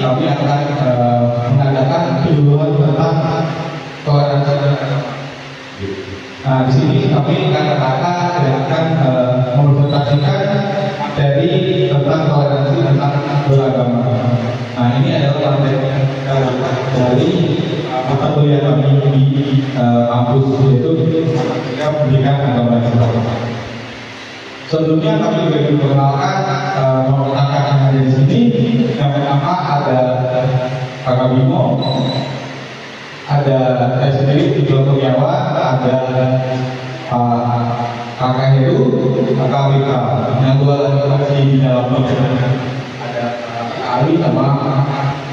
kami akan mengadakan penyuluhan tentang toleransi beragama. Nah, di sini kami kata-kata akan mempresentasikan materi tentang toleransi tentang beragama. Nah, ini adalah materi dari mata kuliah kami di kampus, yaitu pendidikan agama Islam. Sebelumnya kami juga memperkenalkan rekan-rekan yang ada di sini. Yang pertama ada Kakak Bimo, ada saya sendiri Tito Kurniawan, ada Kakak Heru, Kakak Wika. Yang dua lagi masih di dalam ada Ali sama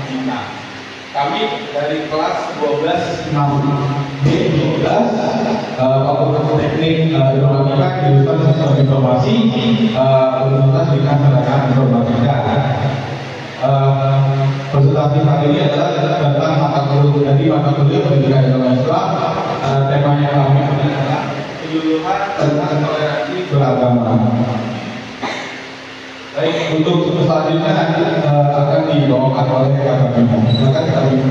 Dina. Kami dari kelas 12 Fakultas Teknik Informatika jurusan Sistem Informasi, Universitas Bidang Pendidikan Informatika. Presentasi kali ini adalah tentang mata kuliah Pendidikan Agama Islam. Temanya kami adalah penyuluhan tentang toleransi beragama. Baik, untuk selanjutnya nanti akan dibawakan oleh Kakak Bimo. Silakan Kakak Bimo.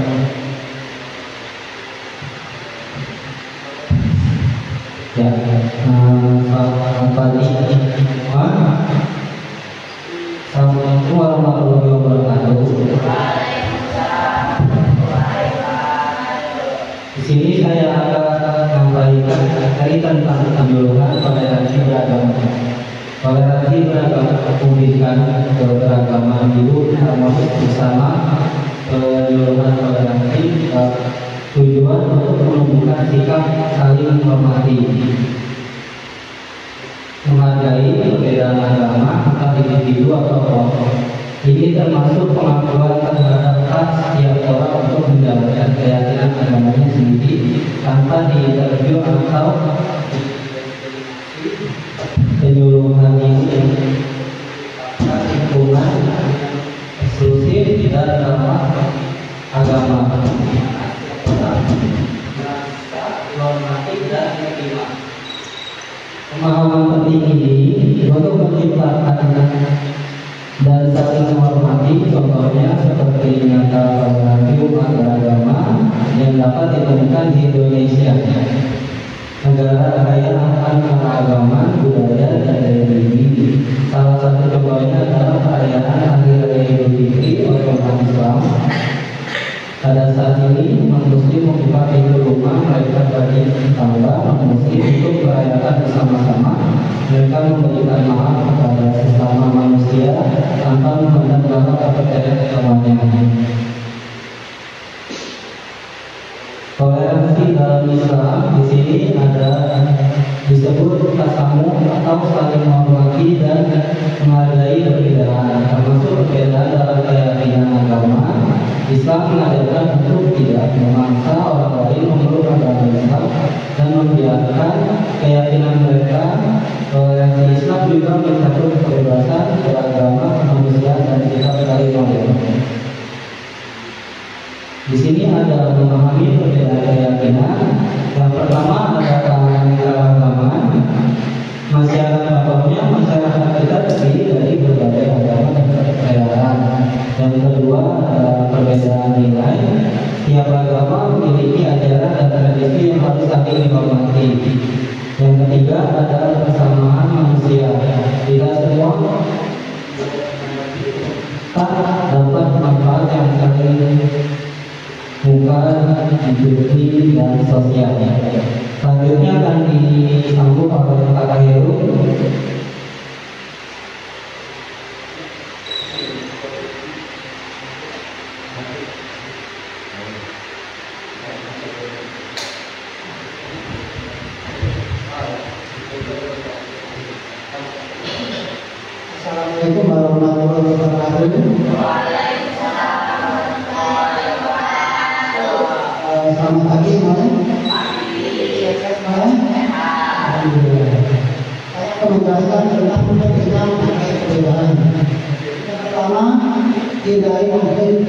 Ya, selamat pagi. Assalamualaikum warahmatullahi wabarakatuh. Di sini saya akan menyampaikan materi tentang penyuluhan toleransi beragama. Toleransi beragama, pendidikan beragama hidup harmonis bersama penyuluhan toleransi. Tujuan untuk menumbuhkan sikap saling menghormati, menghargai perbedaan agama antar individu atau kelompok. Ini termasuk pengakuan terhadap hak setiap orang untuk menjalankan keyakinan agamanya sendiri tanpa diinterview atau penyuluhan ini lingkungan eksklusif dan ramah agama. Pemahaman penting ini untuk menciptakan dan saling menghormati, contohnya seperti nyata toleransi umat beragama yang dapat ditemukan di Indonesia, negara kaya akan agama, budaya, dan religi. Salah satu contohnya adalah perayaan Hari Raya Idul Fitri oleh umat Islam. Pada saat ini, umat Muslim membuka pintu rumah mereka bagi tetangga non-Muslim untuk merayakan bersama-sama. Mereka memberikan maaf kepada sesama manusia tanpa memandang batas kepercayaan agamanya. Toleransi dalam Islam di sini ada disebut tasamuh atau saling menghormati dan menghargai perbedaan, termasuk perbedaan dalam keyakinan agama. Islam mengajarkan untuk tidak memaksa orang lain memeluk agama Islam dan membiarkan keyakinan mereka. Toleransi Islam juga mencakup kebebasan beragama, kemanusiaan, dan sikap saling menghormati. Di sini ada memahami perbedaan keyakinan. Yang pertama ada keberagaman. Masyarakat kita terdiri dari berbagai agama dan kepercayaan. Yang kedua ada perbedaan nilai. Tiap agama memiliki ajaran dan tradisi yang harus saling dihormati. Yang ketiga ada kesamaan manusia. Tidak semua tak dapat manfaat yang saling bukan hidupi dan sosial. Selanjutnya akan disambung oleh Kakak Heru. Assalamualaikum warahmatullahi wabarakatuh. Selamat pagi semuanya. Saya akan menjelaskan tentang konsep Islam terkait perbedaan. Yang pertama, hindari konflik.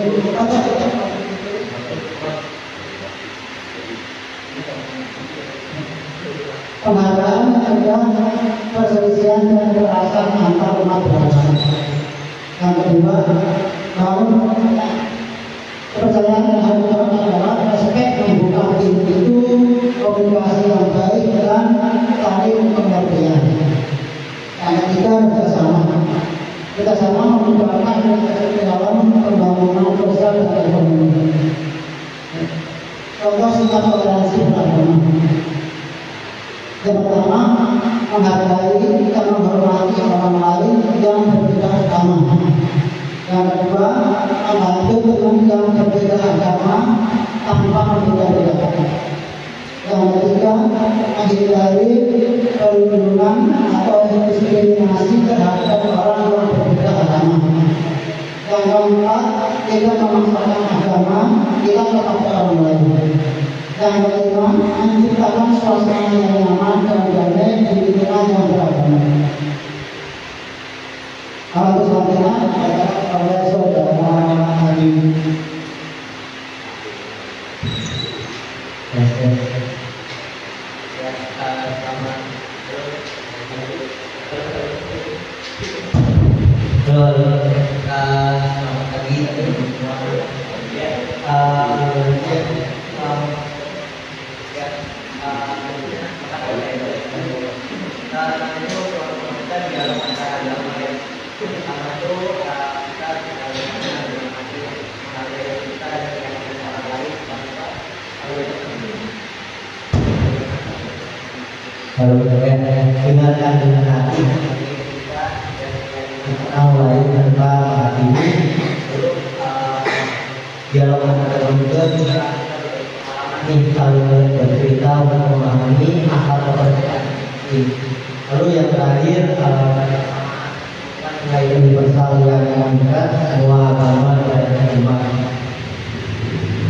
Penghargaan adalah perselisihan dan kekerasan antar umat beragama. Yang kedua, kaum kepercayaan terhadap adalah respek membuka pintu komunikasi yang baik dan saling pengertian. Yang ketiga, kerjasama merupakan dalam pembangunan sosial dan ekonomi. Contoh sikap toleransi beragama. Yang pertama, menghargai dan menghormati orang lain yang berbeda agama. Yang kedua, membantu teman yang berbeda agama tanpa membeda-bedakan. Yang ketiga, menghindari perundungan atau diskriminasi terhadap orang yang berbeda agama. Yang keempat, tidak memaksakan agama kita kepada orang lain. Yang kelima, menciptakan suasana yang nyaman dan damai di lingkungan yang beragama. Hal selanjutnya adalah oleh saudara Adi. Selamat pagi semua. Kalau dengarkan dengan hati, kita mulai tanpa menghakimi. Dialog antara juga ini saling bercerita untuk memahami akar kepercayaan. Lalu yang terakhir nilai universal yang berat, semua agama beragama.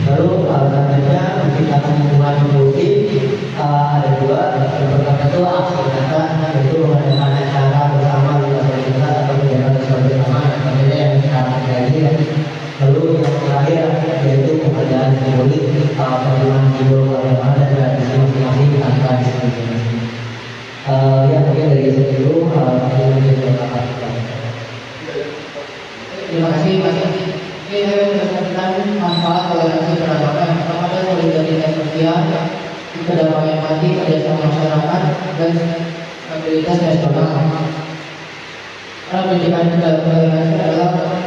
Lalu selanjutnya menciptakan lingkungan kondusif. Ada dua, yang pertama itu aksi nyata, yaitu mengadakan acara bersama lintas komunitas atau kegiatan bersama, namanya yang sekarang terjadi. Lalu yang terakhir yaitu pekerjaan simbolik, perkembangan simbol agama dan tradisi masing-masing tanpa diskriminasi. Ya mungkin dari saya dulu, terima kasih Mas. Ini saya menjelaskan manfaat toleransi beragama yang pertama adalah solidaritas sosial, kedamaian hati, kerjasama masyarakat, dan stabilitas nasional. Karena pendidikan toleransi adalah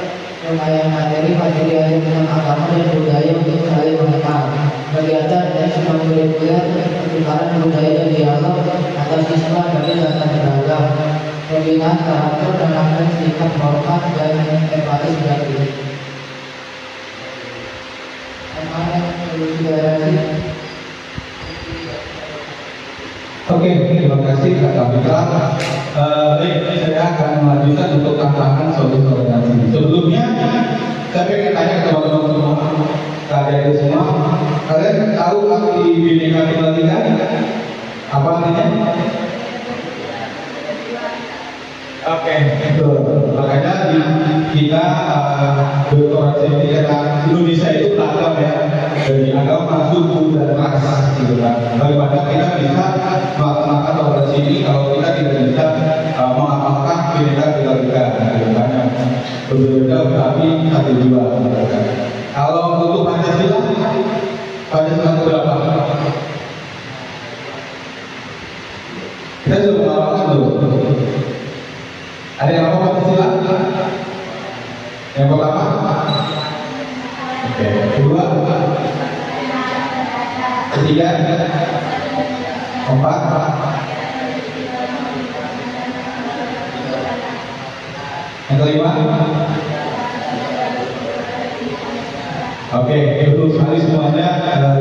rangkaian materi tentang agama dan budaya untuk saling mengenal. Kegiatan dan sistem kurikuler pertukaran budaya dan dialog antar siswa dari latar beragam, pembinaan karakter dan akan sikap hormat dan empati sejati. Oke, terima kasih Kak Kapitra. Baik, saya akan melanjutkan untuk tantangan soal toleransi. Sebelumnya, saya ingin tanya ke teman-teman semua, kalian semua, kalian tahu arti Bhinneka Tunggal Ika? Apa artinya? Oke, betul. Makanya kita bertoleransi karena Indonesia itu beragam ya, dari agama, suku dan ras gitu kan. Bagaimana kita bisa melaksanakan toleransi ini kalau kita tidak bisa mengamalkan Bhinneka Tunggal Ika, gitu kan? Berbeda tapi satu jiwa. Kalau untuk Pancasila itu berapa? Kita sudah mengamalkan dulu. Ada yang apa Pancasila? Yang pertama? Oke, kedua? Ketiga? Keempat? Yang kelima? Oke, betul sekali semuanya.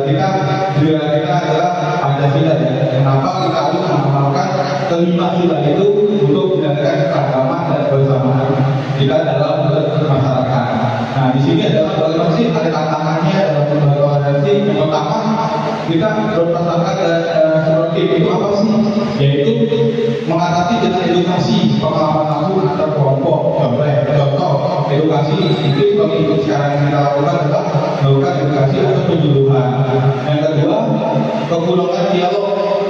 Kita adalah Pancasila ya. Kenapa kita harus mengamalkan kelima sila itu untuk menjaga keagamaan dan kebersamaan kita dalam masyarakat. Nah, di sini adalah bagaimana sih ada tantangannya dalam toleransi. Yang pertama, kita berdasarkan seperti itu apa sih? Yaitu mengatasi dengan edukasi pengalaman laku antar kelompok. Contoh edukasi itu sebagai itu sekarang yang kita lakukan adalah melakukan edukasi atau penyuluhan. Yang kedua, kegunaan dialog,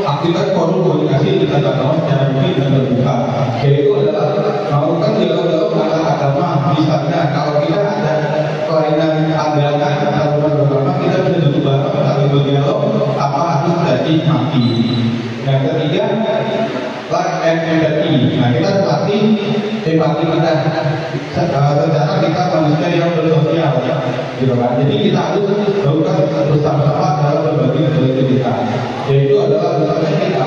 aktivitas forum komunikasi kita lakukan secara rutin dan terbuka. Yaitu adalah melakukan dialog antar agama. Misalnya kalau kita ada kelainan pandangan atau empati. Nah, kita terlatih empati kita secara kita manusia yang bersosial, gitu kan. Jadi kita harus lakukan bersama-sama dalam berbagi rezeki kita. Yaitu adalah misalnya kita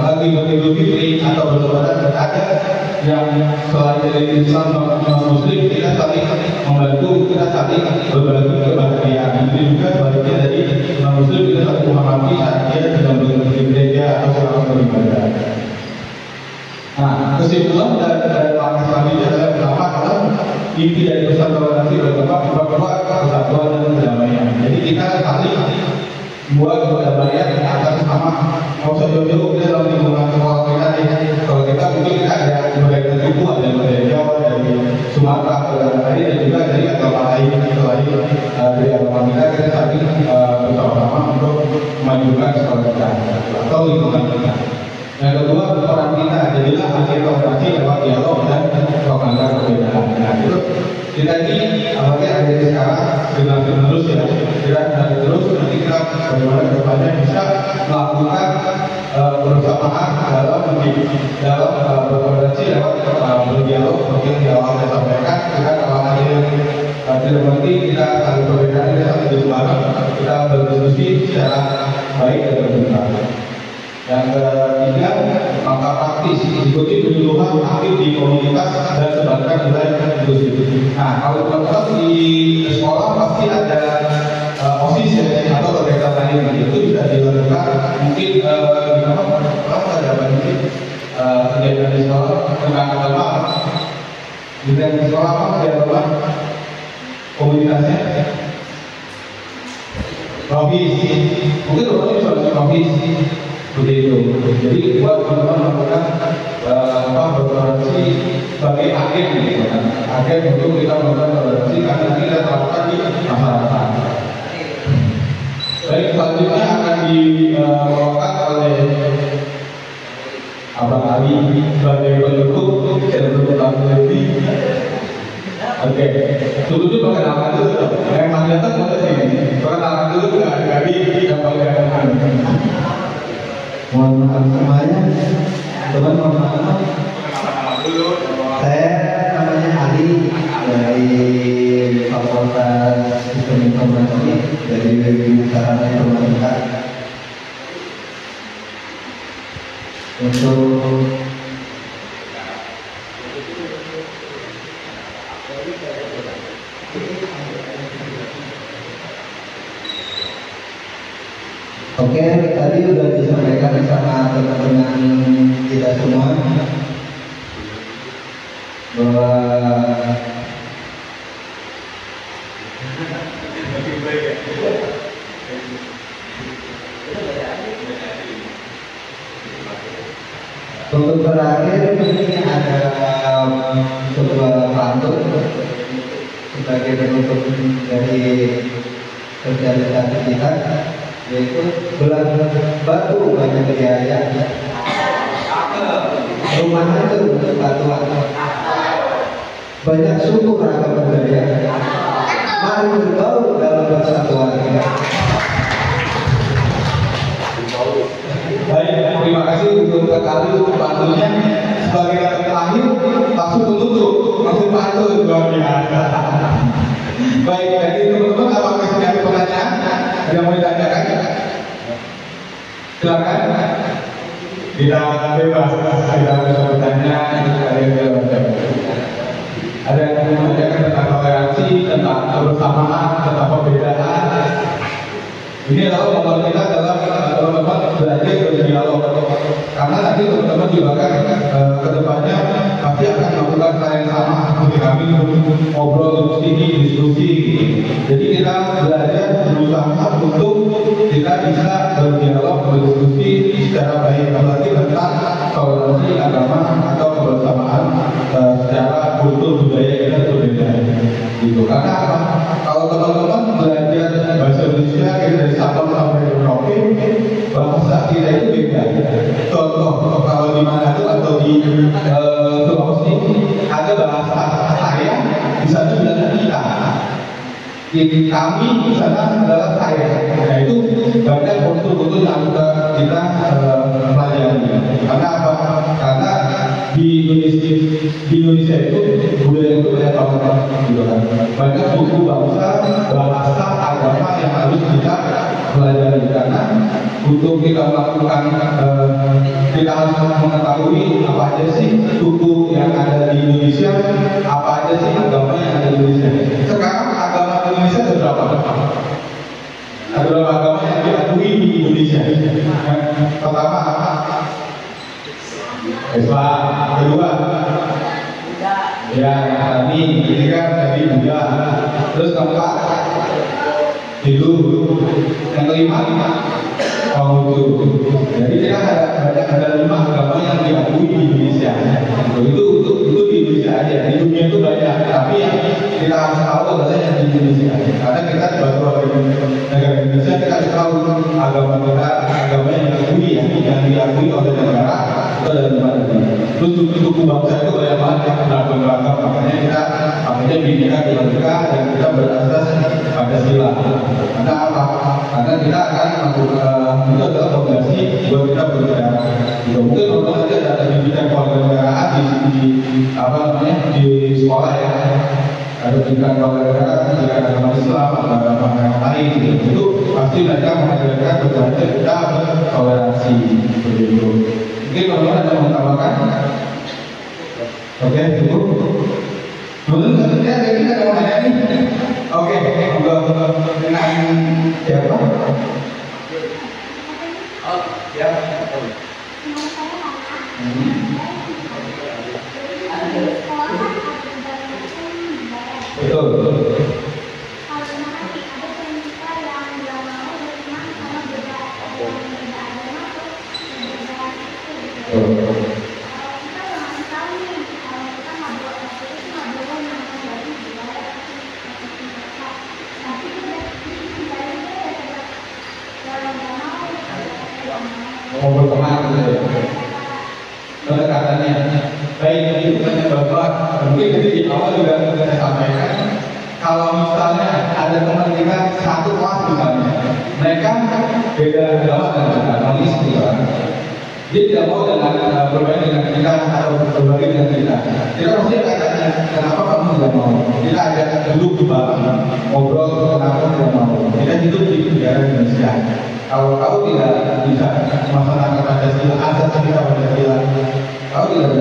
lagi Idul Fitri atau berlebaran, ada yang selain dari Islam non-Muslim, kita saling membantu, kita saling berbagi kebahagiaan. Ini juga sebaliknya dari non-Muslim, kita saling memahami saat dia sedang bekerja atau sedang beribadah. Nah, kesimpulan dari langkah selanjutnya adalah pertama adalah inti dari pesan toleransi beragama bahwa persatuan dan kedamaian. Jadi kita saling buat kedamaian antar sesama. Mau jauh-jauh kita dalam lingkungan sekolah kita nih. Kalau kita mungkin kita ada berbeda suku, ada dari Jawa, dari Sumatera, dan lain, dan juga dari agama lain selain dari agama kita saling bersama-sama untuk memajukan sekolah kita atau lingkungan kita. Yang kedua, peran kita jadilah agen toleransi lewat dialog dan pengantar perbedaan. Nah, itu kita ini awalnya ada di sekarang generasi terus ya, kita terus nanti kita bagaimana kedepannya bisa melakukan bersamaan dalam bertoleransi lewat berdialog seperti yang di awal saya sampaikan. Kita kalau ada yang tidak mengerti, kita saling perbedaan, kita saling duduk bareng, kita berdiskusi secara baik dan terbuka. Yang ketiga, langkah praktis, ikuti penyuluhan aktif di komunitas dan sebarkan nilai diskusi. Nah, kalau teman-teman di sekolah pasti ada OSIS ya, atau kegiatan lain, itu bisa dilakukan. Mungkin di mana ada banyak kegiatan di sekolah tentang agama. Di sekolah apa kegiatan komunitasnya? Robis, mungkin orang bisa robis. Seperti itu. Jadi buat teman-teman melakukan bertoleransi sebagai agen, gitu kan? Agen untuk kita melakukan toleransi karena nanti kita terapkan di masyarakat. Baik, selanjutnya akan dibawakan oleh Abang Ali sebagai penutup lebih. Oke, dulu perkenalan dulu. Yang masih datang mau ke sini. Perkenalan dulu nggak Gabi yang paling datang. Mohon maaf semuanya, teman mohon maaf. Saya namanya Ali dari Fakultas Sistem Informasi dari Sarana Informatika. Untuk Oke, tadi sudah disampaikan sama teman-teman kita semua bahwa untuk terakhir ini ada sebuah pantun sebagai penutup dari sosialisasi kita, yaitu belang batu banyak biaya, rumah hantu batuan, banyak suku ragam budaya, mari berbaur dalam persatuan. Baik, terima kasih untuk kali pantunnya. Sebagai kata terakhir, langsung menutup, langsung pantun luar biasa. Baik, jadi teman-teman, apakah sudah ada pertanyaan yang mau ditanyakan? Silakan. Kita bebas, kita bisa bertanya, ada yang tidak. Ada yang mau menanyakan tentang toleransi, tentang kebersamaan, tentang perbedaan. Ini adalah momen kita dalam teman-teman belajar berdialog. Karena nanti teman-teman juga kan kedepannya pasti akan melakukan hal yang sama seperti kami ngobrol diskusi. Jadi kita belajar berusaha untuk kita bisa berdialog berdiskusi secara baik, apalagi tentang toleransi agama atau kebersamaan secara kultur budaya kita berbeda. Gitu. Karena apa? Kalau teman-teman belajar bahasa Indonesia dari Sabang sampai Merauke, bahasa kita itu beda. Contoh, kalau di Manado atau di Sulawesi ada bahasa saya, di sana bilang kita. Kami di sana adalah saya. Nah itu banyak kultur-kultur yang kita pelajari. Karena apa? Indonesia itu budaya itu banyak banget gitu kan. Banyak suku bangsa, bahasa, agama yang harus kita pelajari karena untuk kita melakukan kita harus mengetahui apa aja sih suku yang ada di Indonesia, apa aja sih agama yang ada di Indonesia. Sekarang agama di Indonesia ada berapa? Ada berapa agama yang diakui di Indonesia? Pertama apa? Islam. Kedua, ya kami ini kan tadi Buddha. Terus keempat, Hindu. Yang kelima, Konghucu. Jadi kita ada 5 agama yang diakui di Indonesia. Itu di Indonesia aja. Di dunia itu banyak, tapi yang kita harus tahu adalah yang di Indonesia. Karena kita sebagai negara Indonesia kita harus tahu agama yang diakui oleh negara itu ada 5 tadi. Terus suku bangsa itu banyak banget yang beragam, makanya Bhinneka Tunggal Ika dan kita berasas Pancasila. Karena apa? Karena kita akan itu adalah fondasi buat kita bernegara. Mungkin kalau nanti ada pendidikan kewarganegaraan di sekolah ya, ada pendidikan kewarganegaraan, pendidikan agama Islam, agama yang lain gitu. Itu pasti mereka mengajarkan bagaimana kita bertoleransi seperti itu. Mungkin kalau ada yang menambahkan, oke, cukup. Belum tentunya ada kita mau nanya nih. Oke, dengan siapa? Oh, siap. Betul. Ngobrol teman gitu ya. Pendekatannya baik itu banyak banget. Mungkin jadi di awal juga saya sampaikan kalau misalnya ada teman kita satu kelas misalnya, mereka beda agama dan agamanis gitu kan. Dia tidak mau dengan bermain dengan kita atau berbagi dengan kita. Kita pasti akan tanya, kenapa kamu tidak mau? Kita ajak duduk di bareng, ngobrol kenapa tidak mau. Kita hidup di negara Indonesia. Kalau kau tidak bisa melaksanakan Pancasila, asas kita Pancasila, kau tidak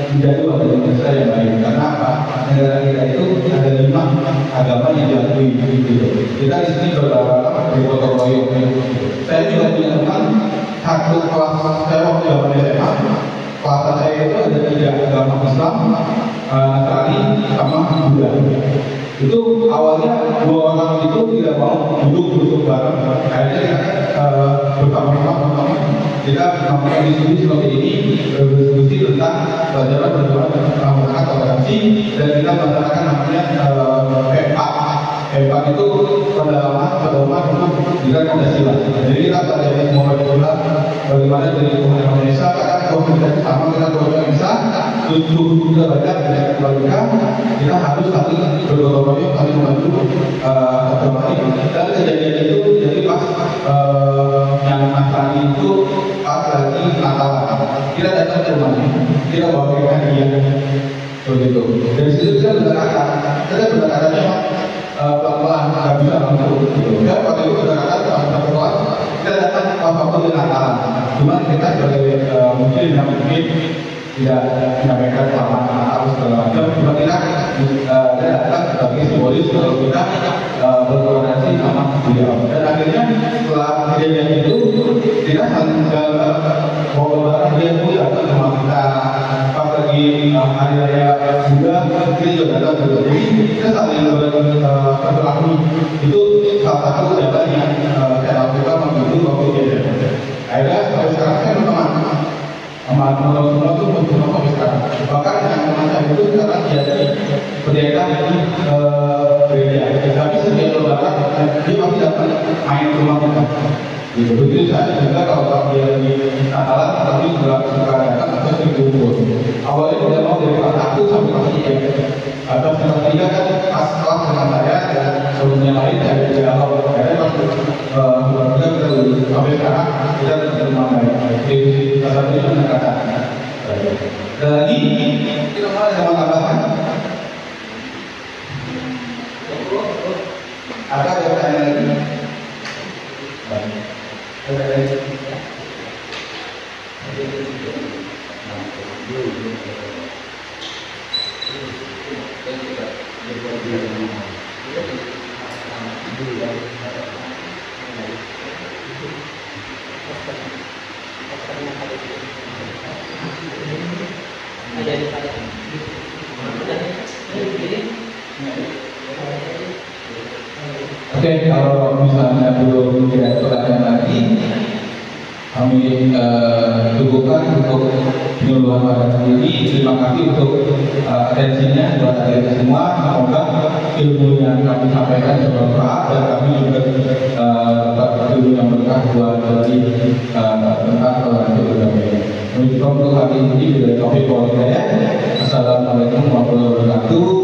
menjadi warga Indonesia yang baik. Karena apa? Negara kita itu ada 5 agama yang diakui. Gitu. Kita di sini bergotong royong. Saya juga punya teman satu kelas saya waktu zaman SMA. Kelas saya itu ada 3 agama Islam, Nasrani, sama Buddha. Itu awalnya 2 orang itu tidak mau duduk bareng. Akhirnya kita bersama-sama kita melakukan diskusi seperti ini, berdiskusi tentang pelajaran beragama toleransi dan kita melaksanakan namanya PEMPA itu pedoman untuk jika Pancasila. Jadi kita pelajari semua Pancasila bagaimana dari Indonesia karena kita sama kita Indonesia tujuh kita baca kita harus saling bergotong royong saling membantu agama ini. Dan kejadian itu jadi pas yang Nasrani itu pas lagi Natal kita datang ke rumahnya kita bawa hadiah begitu. Dari situ kita berkata-kata pelan-pelan nggak bisa langsung gitu. Dan waktu itu berkata satu kelas kita datang pas waktu di Natal. Cuman kita sebagai mungkin tidak menyampaikan selamat Natal segala macam. Cuma kita datang sebagai simbolis kalau kita bertoleransi sama beliau. Dan akhirnya setelah kejadian itu kita mau lebaran dia pun datang ke rumah kita pas lagi hari raya Buddha kita juga datang juga. Jadi kita saling berlaku itu salah satu jalan yang saya lakukan waktu itu kejadian. Akhirnya sampai sekarang saya berteman sama teman-teman semua itu berteman sampai sekarang. Bahkan yang teman saya itu sekarang jadi pendeta di gereja. Tapi setiap lebaran dia pasti datang main ke rumah kita. Gitu. Begitu saya juga kalau dia lagi Natalan tapi suka datang atau sering kumpul. Awalnya tidak mau dari kelas 1 sampai kelas 3. Atau kelas 3 kan pas kelas dengan saya dan sebelumnya lain saya ada dialog. Karena pas kita sampai sekarang kita tidak mampu. Jadi salah satunya pendekatan. Ada lagi? Kita mulai sama tambahan. Ada yang tanya lagi? Ada lagi? Oke, kalau misalnya belum ada pertanyaan lagi, kami cukupkan untuk penyuluhan pada sendiri. Terima kasih untuk atensinya buat kalian semua. Semoga ilmu yang kami sampaikan bermanfaat dan kami juga dapat ilmu yang berkah buat dari tentang toleransi beragama. Untuk hari ini dari topik poin saya. Assalamualaikum warahmatullahi wabarakatuh.